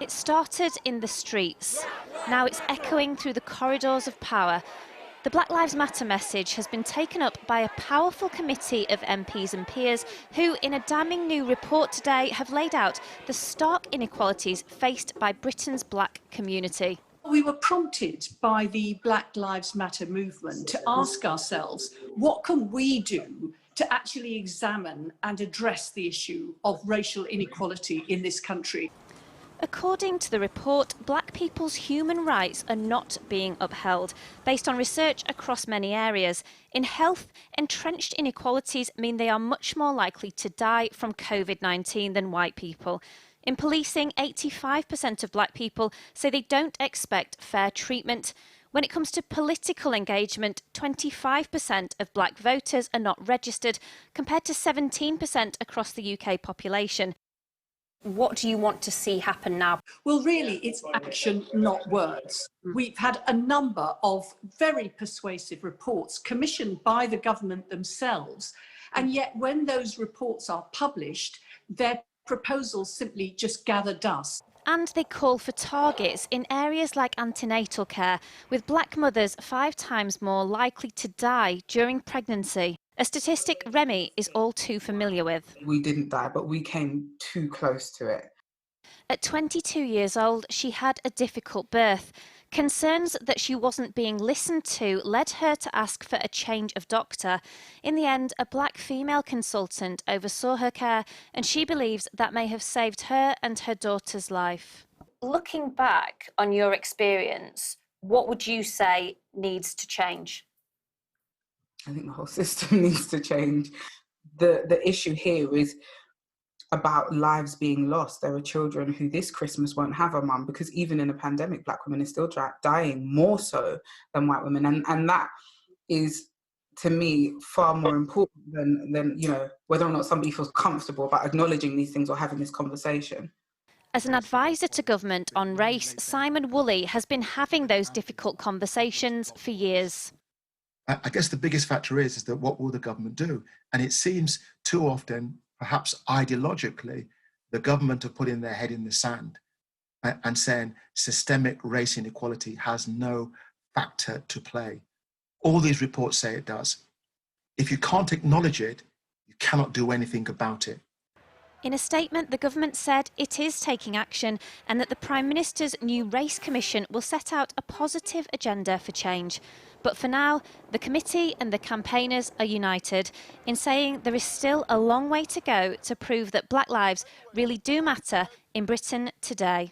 It started in the streets. Now it's echoing through the corridors of power. The Black Lives Matter message has been taken up by a powerful committee of MPs and peers who, in a damning new report today, have laid out the stark inequalities faced by Britain's black community. We were prompted by the Black Lives Matter movement to ask ourselves, what can we do to actually examine and address the issue of racial inequality in this country? According to the report, black people's human rights are not being upheld, based on research across many areas. In health, entrenched inequalities mean they are much more likely to die from COVID-19 than white people. In policing, 85% of black people say they don't expect fair treatment. When it comes to political engagement, 25% of black voters are not registered, compared to 17% across the UK population. What do you want to see happen now? Well, really, it's action, not words. We've had a number of very persuasive reports commissioned by the government themselves, and yet when those reports are published, their proposals simply just gather dust. And they call for targets in areas like antenatal care, with black mothers 5 times more likely to die during pregnancy. A statistic Remy is all too familiar with. We didn't die, but we came too close to it. At 22 years old, she had a difficult birth. Concerns that she wasn't being listened to led her to ask for a change of doctor. In the end, a black female consultant oversaw her care, and she believes that may have saved her and her daughter's life. Looking back on your experience, what would you say needs to change? I think the whole system needs to change. The issue here is about lives being lost. There are children who this Christmas won't have a mum, because even in a pandemic, black women are still dying more so than white women. And that is, to me, far more important than whether or not somebody feels comfortable about acknowledging these things or having this conversation. As an advisor to government on race, Simon Woolley has been having those difficult conversations for years. I guess the biggest factor is that what will the government do? And it seems too often, perhaps ideologically, the government are putting their head in the sand and saying systemic race inequality has no factor to play. All these reports say it does. If you can't acknowledge it, you cannot do anything about it. In a statement, the government said it is taking action and that the Prime Minister's new Race Commission will set out a positive agenda for change. But for now, the committee and the campaigners are united in saying there is still a long way to go to prove that black lives really do matter in Britain today.